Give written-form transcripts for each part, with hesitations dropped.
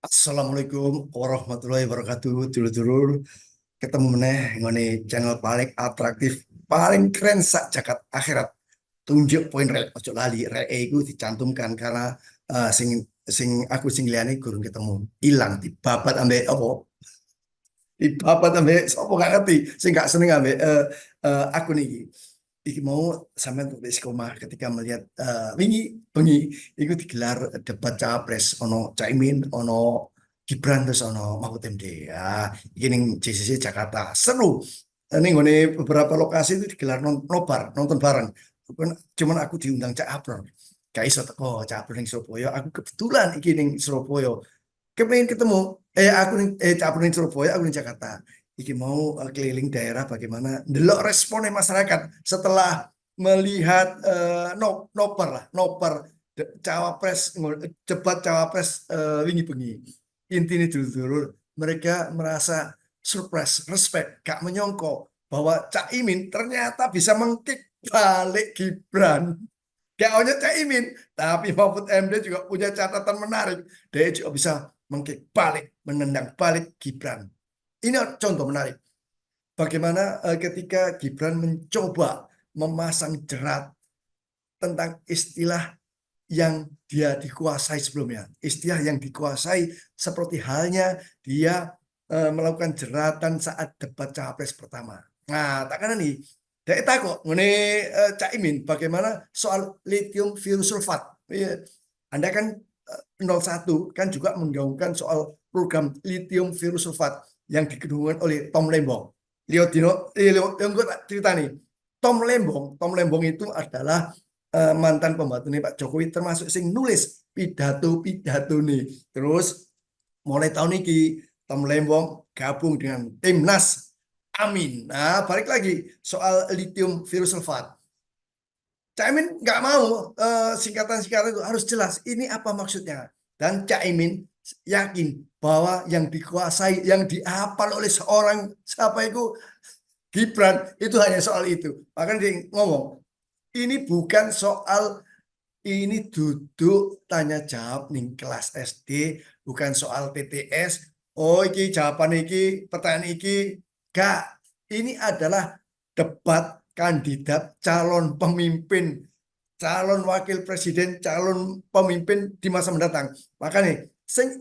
Assalamualaikum warahmatullahi wabarakatuh. Dulur-dulur, ketemu meneh ngene channel paling atraktif, paling keren sak jagat akhirat. Tunjuk poin rek, ojo lali rek iku dicantumkan karena sing sing liyane gurung ketemu. Ilang dibabat ambek apa? Dibabat ambek sapa gak ngerti. Sing gak seneng ambek aku niki. Iki mau sampean tuh istiqomah ketika melihat wingi bengi iku digelar debat cawapres ono Caimin ono Gibran terus ono Mahfud MD ya iki ning JCC Jakarta seru. Ning ngene beberapa lokasi itu digelar nobar nonton bareng. Cuman aku diundang Cak Abron gak iso teko Cak Abron ning Surabaya, aku kebetulan iki ning Surabaya kepengen ketemu aku ning Cak Abron ning Surabaya, aku ning Jakarta. Iki mau keliling daerah bagaimana delok responnya masyarakat setelah melihat noper lah, noper cawapres, debat cawapres wingi bengi. Intinya dulu mereka merasa surprise, respect, gak menyongko bahwa Cak Imin ternyata bisa mengkick balik Gibran. Gak hanya Cak Imin, tapi Mahfud MD juga punya catatan menarik. Dia juga bisa mengkick balik, menendang balik Gibran. Ini contoh menarik. Bagaimana ketika Gibran mencoba memasang jerat tentang istilah yang dia dikuasai sebelumnya. Istilah yang dikuasai seperti halnya dia melakukan jeratan saat debat capres pertama. Nah, tak kan nih. Dia takut mengenai Cak Imin bagaimana soal lithium virus sulfat. Anda kan 01 kan juga menggaungkan soal program lithium virus sulfat yang dikendungkan oleh Tom Lembong. Lihat Dino, yang gue cerita nih. Tom Lembong itu adalah mantan pembantu nih Pak Jokowi termasuk sing nulis pidato nih. Terus mulai tahun ini Tom Lembong gabung dengan Timnas Amin. Nah, balik lagi soal lithium virus sulfat. Caimin nggak mau singkatan-singkatan itu harus jelas. Ini apa maksudnya? Dan Caimin yakin bahwa yang dikuasai, yang dihafal oleh seorang siapa itu Gibran itu hanya soal itu. Makanya dia ngomong, ini bukan soal ini duduk tanya jawab nih kelas SD, bukan soal TTS. Oh, iki jawaban iki, pertanyaan iki. Gak, ini adalah debat kandidat calon pemimpin, calon wakil presiden, calon pemimpin di masa mendatang. Makanya, sing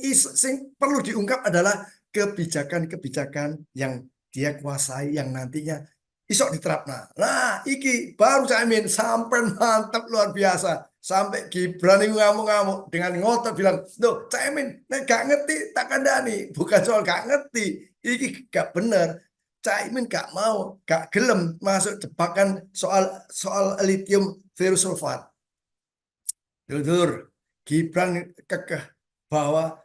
perlu diungkap adalah kebijakan-kebijakan yang dia kuasai, yang nantinya isok diterapna. Nah, iki baru Caimin sampai mantap luar biasa. Sampai Gibran itu ngamuk-ngamuk dengan ngotot bilang, "Loh, Caimin, nek gak ngerti tak kandani." Bukan soal gak ngerti, iki gak bener. Caimin gak mau, gak gelem masuk jebakan soal soal lithium virus sulfat. Dulur, Gibran kekeh bahwa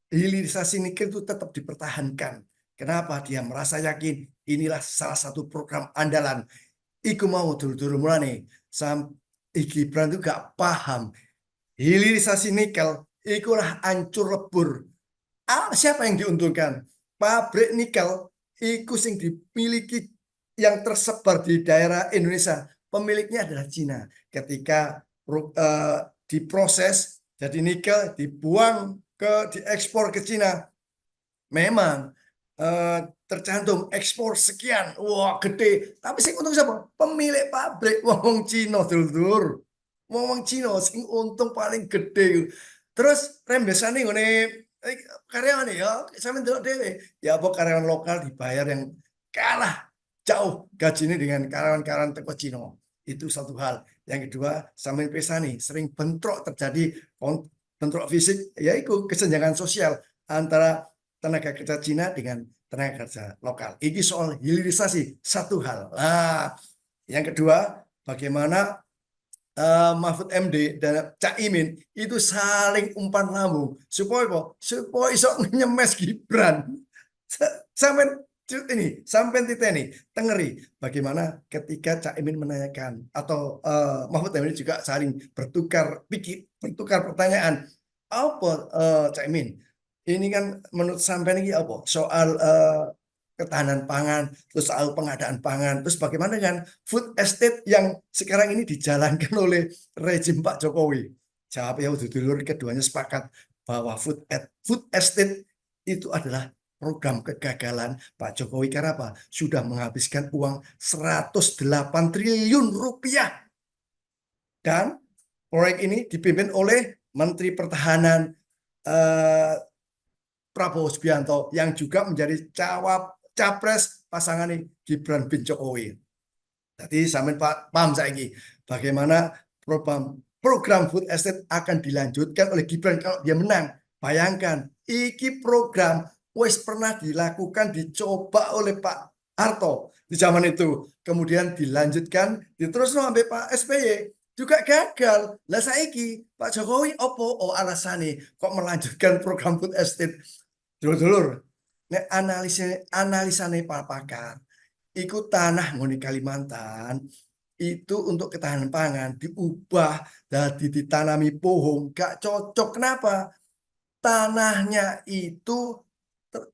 hilirisasi nikel itu tetap dipertahankan. Kenapa? Dia merasa yakin inilah salah satu program andalan. Iku mau dulu-dulu mulai sam Gibran itu gak paham hilirisasi nikel ikulah hancur lebur. Siapa yang diuntungkan? Pabrik nikel iku sing dimiliki yang tersebar di daerah Indonesia. Pemiliknya adalah Cina. Ketika diproses jadi nikel dibuang diekspor ke Cina. Memang tercantum ekspor sekian, wah gede. Tapi sing untung siapa? Pemilik pabrik, wong Cina dulur. Wong Cina sing untung paling gede. Terus rembesane ngene karyawan ya, sampe ndelok dhewe. Ya apa karyawan lokal dibayar yang kalah jauh gajinya dengan karyawan-karyawan teko Cina. Itu satu hal. Yang kedua, sampai pesani sering bentrok terjadi bentrok fisik, yaitu kesenjangan sosial antara tenaga kerja Cina dengan tenaga kerja lokal. Ini soal hilirisasi satu hal. Nah, yang kedua, bagaimana Mahfud MD dan Cak Imin itu saling umpan lambung supaya apa? Supaya iso nyemes Gibran. Sampai sampai titik ini tengeri bagaimana ketika Cak Imin menanyakan atau Mahfud MD juga saling bertukar pertanyaan. Apa Cak Imin? Ini kan menurut sampai ini apa? Soal ketahanan pangan, terus soal pengadaan pangan, terus bagaimana dengan food estate yang sekarang ini dijalankan oleh rezim Pak Jokowi? Jawab ya dulur, keduanya sepakat bahwa food estate itu adalah program kegagalan Pak Jokowi karena apa? Sudah menghabiskan uang 108 triliun rupiah dan proyek ini dipimpin oleh Menteri Pertahanan eh, Prabowo Subianto yang juga menjadi capres pasangan Gibran bin Jokowi. Jadi sampai Pak paham saiki bagaimana program food estate akan dilanjutkan oleh Gibran kalau dia menang. Bayangkan, iki program wis pernah dilakukan dicoba oleh Pak Harto di zaman itu. Kemudian dilanjutkan diteruskan sampai Pak SBY juga gagal. Lah saiki Pak Jokowi opo alasannya kok melanjutkan program food estate. Dulur-dulur, nek analisane para pakar, ikut tanah ngoni Kalimantan itu untuk ketahanan pangan diubah jadi ditanami pohon gak cocok. Kenapa? Tanahnya itu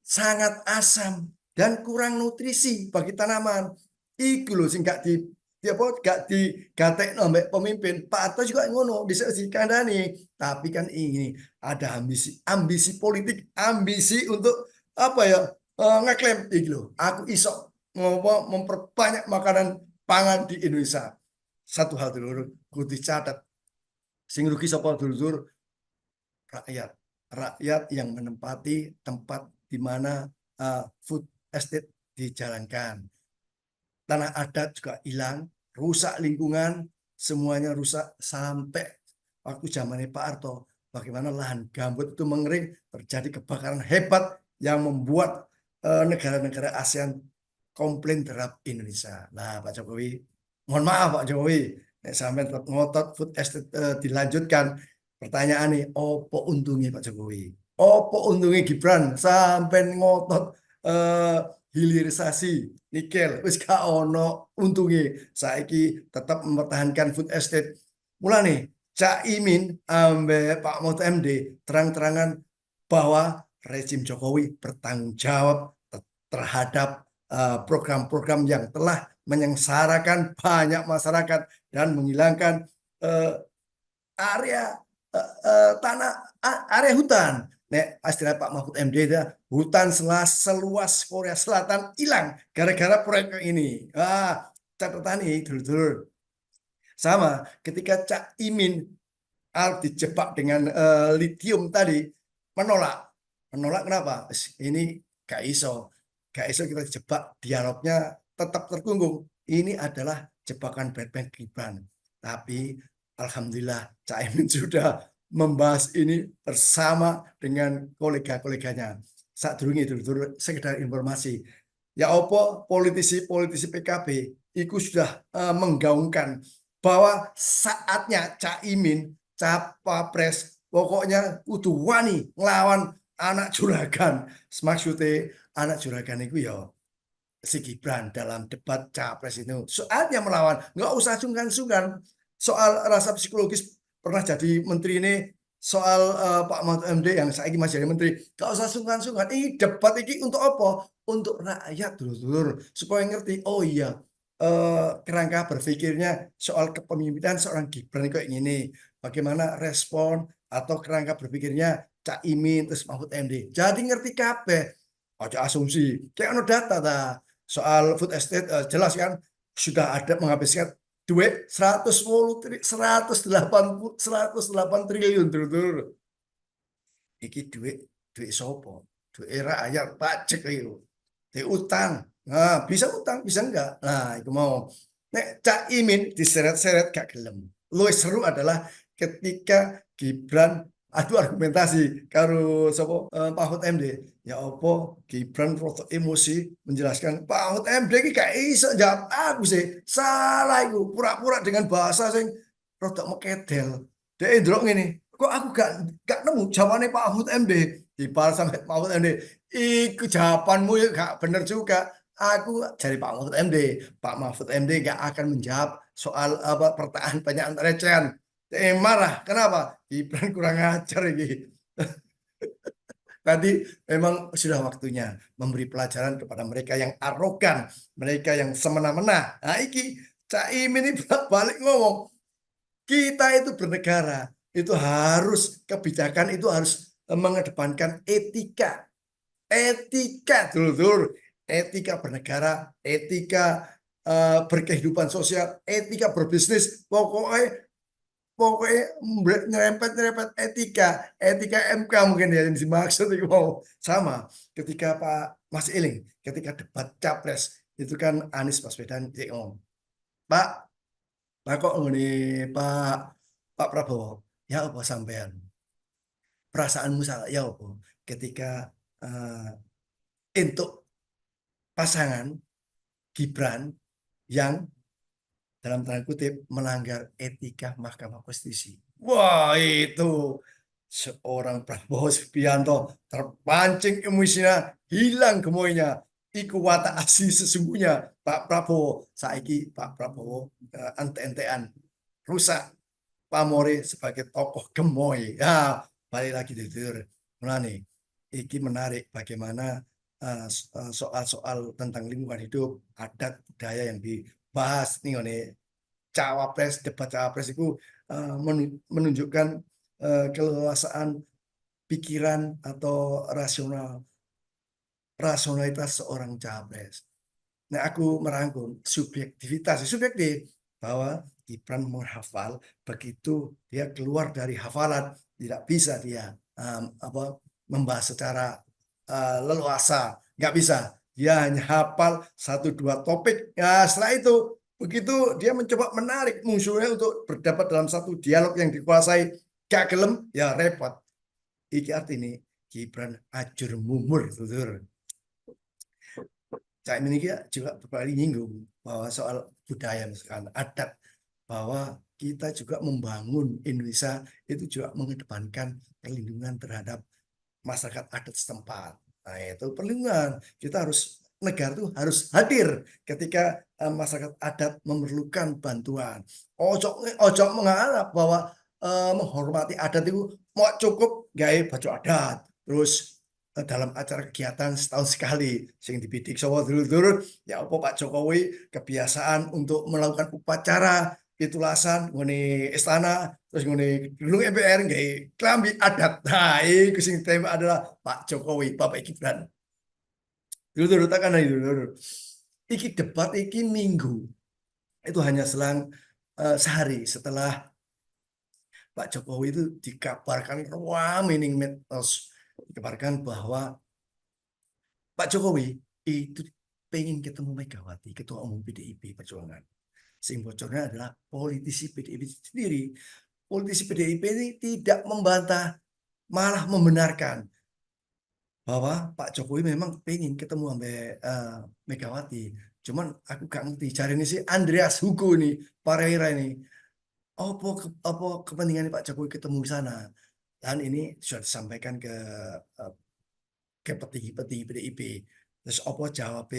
sangat asam dan kurang nutrisi bagi tanaman. Iku loh sing gak digatek nombek pemimpin. Pak Harto juga ngono bisa dikandani. Tapi kan ini ada ambisi politik, ambisi untuk apa ya ngeklaim iki loh. Aku iso memperbanyak makanan pangan di Indonesia. Satu hal dulu kudu dicatat. Sing rugi sapa dulur rakyat. Rakyat yang menempati tempat di mana food estate dijalankan. Tanah adat juga hilang, rusak lingkungan, semuanya rusak sampai waktu zamannya Pak Harto. Bagaimana lahan gambut itu mengering, terjadi kebakaran hebat yang membuat negara-negara ASEAN komplain terhadap Indonesia. Nah, Pak Jokowi, mohon maaf Pak Jokowi, sampai tetap ngotot food estate dilanjutkan. Pertanyaan nih, opo untungnya Pak Jokowi? Opo untungnya Gibran sampai ngotot hilirisasi nikel wis gak ono untungnya. Saiki tetap mempertahankan food estate. Mulane Cak Imin ambek Pak Mahfud MD terang-terangan bahwa rezim Jokowi bertanggung jawab terhadap program-program yang telah menyengsarakan banyak masyarakat dan menghilangkan area tanah area hutan. Nek istilah Pak Mahfud MD hutan seluas Korea Selatan hilang gara-gara proyek ini. Catatan ini dulu sama ketika Cak Imin dijebak dengan lithium tadi menolak kenapa? Ini gak iso kita dijebak, dialognya tetap terkungkung. Ini adalah jebakan Batman Gibran. Tapi alhamdulillah Cak Imin sudah membahas ini bersama dengan kolega-koleganya. Saat dulu sekedar informasi. Ya opo politisi PKB itu sudah menggaungkan bahwa saatnya Cak Imin capres pokoknya kudu wani ngelawan anak juragan. Maksudnya anak juragan itu ya si Gibran dalam debat capres itu. Soalnya melawan, nggak usah sungkan-sungkan. Soal rasa psikologis pernah jadi menteri ini, soal Pak Mahfud MD yang saya ini masih jadi menteri, nggak usah sungkan-sungkan. Ini debat ini untuk apa? Untuk rakyat dulur-dulur supaya ngerti. Oh iya, kerangka berpikirnya soal kepemimpinan seorang Gibran kayak gini. Bagaimana respon atau kerangka berpikirnya Cak Imin terus Mahfud MD. Jadi ngerti kabeh. Aja asumsi. Kayak ada data dah soal food estate jelas kan sudah ada menghabiskan duit 108 triliun dulu. Iki duit sopo? Duit rakyat pajak itu. Duit utang. Nah, bisa utang, bisa enggak. Nah, itu mau. Nek Cak Imin diseret-seret gak gelem. Lu seru adalah ketika Gibran adu argumentasi karo sopo Mahfud MD. Ya opo Gibran foto emosi menjelaskan Pak Mahfud MD iki gak iso jawab aku sih. Salah iku. Pura-pura dengan bahasa sing rodok mekedel. Dek ndelok ngene. Kok aku gak nemu jawabannya Pak Mahfud MD. Dibal sampai Pak Mahfud MD. Iku jawabanmu ya gak bener juga. Aku cari Pak Mahfud MD. Pak Mahfud MD gak akan menjawab soal apa pertanyaan recehan. Marah. Kenapa? Gibran kurang ajar ini. Tadi memang sudah waktunya memberi pelajaran kepada mereka yang arogan, mereka yang semena-mena. Nah, iki Caimin ini balik ngomong, kita itu bernegara, itu harus kebijakan itu harus mengedepankan etika. Etika, dulur, etika bernegara, etika berkehidupan sosial, etika berbisnis, pokoknya pokoknya nyerempet-nyerempet etika, etika MK mungkin ya yang dimaksud itu mau sama ketika Pak Mas Iling ketika debat capres itu kan Anies Baswedan dia ngomong, Pak, Pak kok ngene Pak Pak Prabowo, ya apa sampean? Perasaanmu salah ya apa ketika eh, untuk pasangan Gibran yang dalam tanda kutip melanggar etika Mahkamah Konstitusi. Wah, itu seorang Prabowo Subianto terpancing emosinya, hilang gemoynya. Iku watak asli sesungguhnya Pak Prabowo. Saiki Pak Prabowo ente-entean rusak pamore sebagai tokoh gemoy. Ya, balik lagi tidur. Mulane iki menarik bagaimana soal-soal tentang lingkungan hidup, adat, budaya yang dibahas nih cawapres, debat cawapres itu menunjukkan keleluasaan pikiran atau rasionalitas seorang cawapres. Nah, aku merangkum subjektif bahwa Gibran menghafal begitu dia keluar dari hafalan tidak bisa dia apa membahas secara leluasa, nggak bisa. Dia hanya hafal satu dua topik. Ya, setelah itu begitu dia mencoba menarik musuhnya untuk berdapat dalam satu dialog yang dikuasai, gak gelem, ya repot. Iki artinya Gibran ajur mumur, tutur. Cak Imin ini juga beberapa nyinggung bahwa soal budaya misalkan adat, bahwa kita juga membangun Indonesia itu juga mengedepankan perlindungan terhadap masyarakat adat setempat. Nah, itu perlindungan. Kita harus negara itu harus hadir ketika masyarakat adat memerlukan bantuan. Ojo menganggap bahwa menghormati adat itu mau cukup gaya baju adat. Terus dalam acara kegiatan setahun sekali sing dibidik sawo dulu-dulu ya apa Pak Jokowi kebiasaan untuk melakukan upacara pitulasan ngene istana terus ngene gedung MPR nggih klambi adat. Nah, iku sing tema adalah Pak Jokowi, Bapak Gibran. Dulu tekan dulu. Iki debat iki minggu. Itu hanya selang sehari setelah Pak Jokowi itu dikabarkan ramai ning medsos dikabarkan bahwa Pak Jokowi itu pengen ketemu Megawati, Ketua Umum PDIP Perjuangan. Sing bocornya adalah politisi PDIP sendiri. Politisi PDIP ini tidak membantah, malah membenarkan bahwa Pak Jokowi memang pengen ketemu sampai Megawati. Cuman aku gak ngerti. Cari ini sih Andreas Hugo nih, Pareira ini. Apa kepentingan Pak Jokowi ketemu di sana? Dan ini sudah disampaikan eh, ke petinggi-petinggi PDIP. Terus apa jawab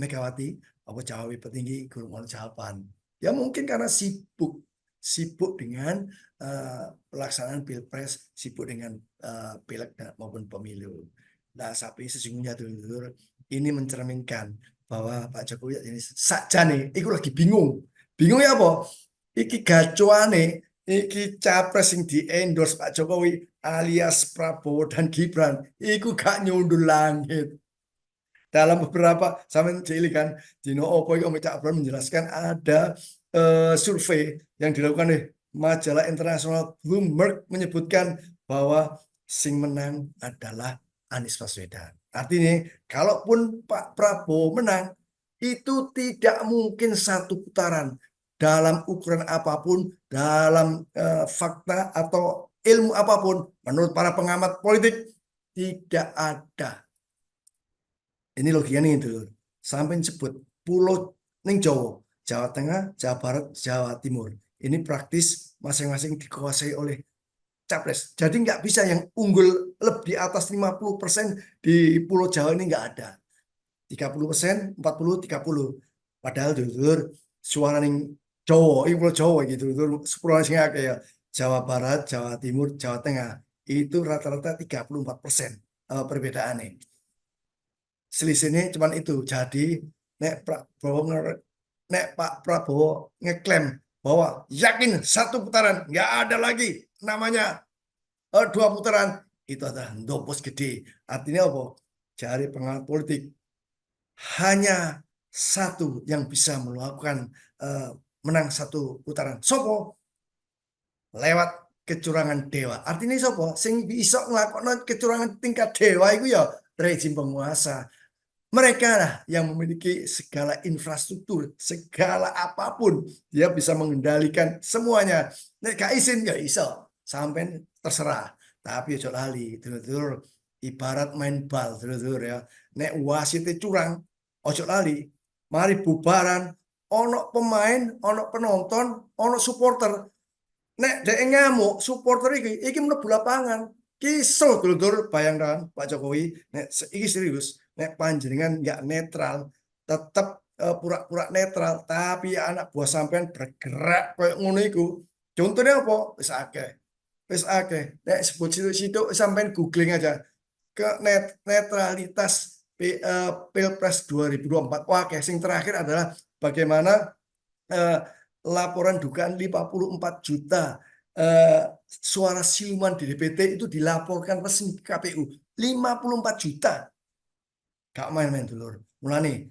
Megawati, apa jawab petinggi guru mau jawaban. Ya mungkin karena sibuk dengan pelaksanaan pilpres, sibuk dengan pileg maupun pemilu. Nah, tapi sesungguhnya dulu ini mencerminkan bahwa Pak Jokowi ini saja nih, itu lagi bingung. Bingung ya apa? Iki gacuane, iki capres yang di endorse Pak Jokowi alias Prabowo dan Gibran, iku gak nyundul langit. Dalam beberapa sama Cili kan, Dino Opo itu Cak Abram menjelaskan ada survei yang dilakukan oleh majalah internasional Bloomberg menyebutkan bahwa sing menang adalah Anies Baswedan. Artinya, kalaupun Pak Prabowo menang, itu tidak mungkin satu putaran dalam ukuran apapun, dalam fakta atau ilmu apapun, menurut para pengamat politik, tidak ada ini logikanya itu sampai sebut pulau ning Jawa, Jawa Tengah, Jawa Barat, Jawa Timur. Ini praktis masing-masing dikuasai oleh capres. Jadi nggak bisa yang unggul lebih di atas 50% di Pulau Jawa ini nggak ada. 30%, 40, 30. Padahal jujur suara ning Jawa, ini Pulau Jawa gitu. Sepuluh sing kayak Jawa Barat, Jawa Timur, Jawa Tengah. itu rata-rata 34% perbedaannya. Selisihnya cuman itu. Jadi nek Pak Prabowo ngeklaim bahwa yakin satu putaran nggak ada lagi namanya dua putaran, itu adalah ndopos gede. Artinya apa? Cari pengamat politik hanya satu yang bisa melakukan menang satu putaran. Sopo? Lewat kecurangan dewa. Artinya sopo? Sing bisa ngelakukan kecurangan tingkat dewa itu ya rezim penguasa. Mereka lah yang memiliki segala infrastruktur, segala apapun. Dia bisa mengendalikan semuanya. Nek gak izin ya iso, sampai terserah. Tapi ojo lali, dulur-dulur ibarat main bal, dulur-dulur ya. Nek wasite curang, ojo lali. Mari bubaran, ono pemain, ono penonton, ono supporter. Nek dek ngamuk, supporter iki mlebu lapangan. Kisah dulur-dulur, bayangkan Pak Jokowi, nek iki serius, nek panjenengan nggak netral, tetap pura-pura netral, tapi anak buah sampean bergerak kayak ngono iku. Contohnya apa? Wis akeh. Wis akeh. Nek sebut situ sampean googling aja ke netralitas Pilpres 2024. Wah, sing terakhir adalah bagaimana eh, laporan dugaan 54 juta suara siluman di DPT itu dilaporkan resmi ke KPU. 54 juta. Gak main-main dulur. Mulane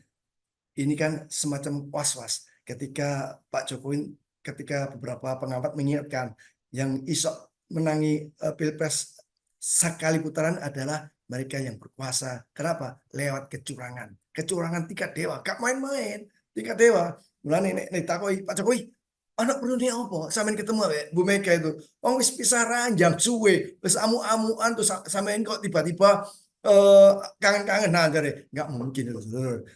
ini kan semacam was-was ketika Pak Jokowi, ketika beberapa pengamat mengingatkan yang iso menangi Pilpres sekali putaran adalah mereka yang berkuasa. Kenapa? Lewat kecurangan. Kecurangan tingkat dewa. Gak main-main. Tingkat dewa. Mulane nek takoi Pak Jokowi, anak perlunya apa? Sampean ketemu ya Bu Mega itu. Wong wis pisah ranjang suwe, wis amu-amuan tuh sampean kok tiba-tiba kangen-kangen nah dari nggak mungkin itu.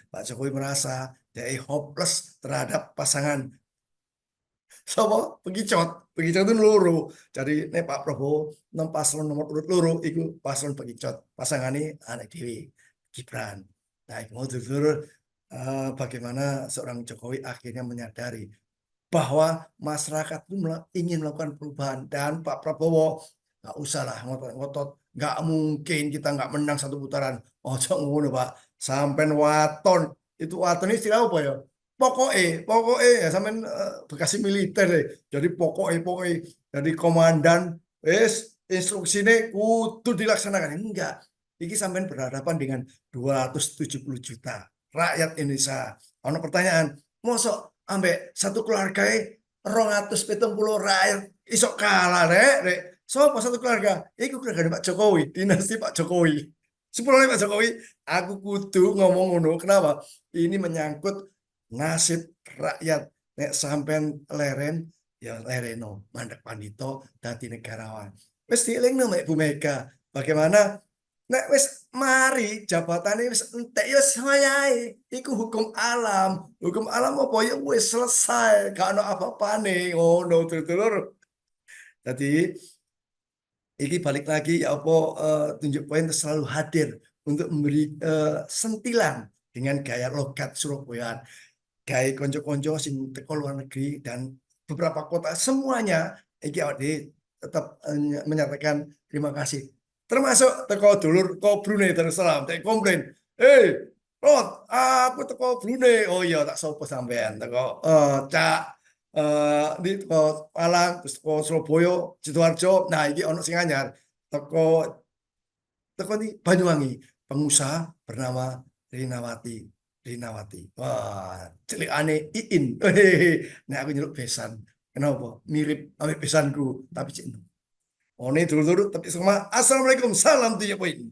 Pak Jokowi merasa dia hopeless terhadap pasangan sama pegicot itu loro. Jadi nek Pak Prabowo nang paslon nomor urut loro iku paslon pegicot. Pasangan ini anak Dewi Gibran. Nah, mau dulur bagaimana seorang Jokowi akhirnya menyadari bahwa masyarakat itu ingin melakukan perubahan dan Pak Prabowo nggak usah lah ngotot, nggak mungkin kita nggak menang satu putaran. Ojo ngono Pak, sampai waton itu waton istilah apa ya? Pokoknya ya sampai bekas militer deh. Jadi pokoknya jadi komandan, wes instruksinya kudu dilaksanakan. Enggak, ini sampai berhadapan dengan 270 juta rakyat Indonesia. Ono pertanyaan, mosok ambek satu keluarga 270 rakyat isok kalah rek. Sopo satu keluarga? Iku keluarga Pak Jokowi, dinasti Pak Jokowi. Sepuluh Pak Jokowi, aku kudu ngomong ngono. Kenapa? Ini menyangkut nasib rakyat. Nek sampean leren, ya lereno. Mandek pandito, dadi negarawan. Wis dielingno Mek Bu Mega. Bagaimana nek wis mari jabatane wis entek ya wayahe. Iku hukum alam. Hukum alam apa ya wis selesai. Gak ono apa-apane. Ngono dulur-dulur. Jadi iki balik lagi ya apa tunjuk poin selalu hadir untuk memberi sentilan dengan gaya logat Surabaya, gaya konco-konco sing teko luar negeri dan beberapa kota semuanya iki awake tetap menyatakan terima kasih. Termasuk teko dulur ko Brunei Darussalam tak komplain. Rod, aku teko Brunei. Oh iya tak sopo sampean teko Cak di teko Malang terus teko Surabaya, Sidoarjo. Nah, iki ono sing anyar. Teko teko di Banyuwangi, pengusaha bernama Rinawati. Rinawati. Wah, cilik aneh Iin. Nah, aku nyeluk besan. Kenapa? Mirip ambek besanku, tapi cik. Oh, ini dulu-dulu tapi semua. Assalamualaikum, salam 3 poin.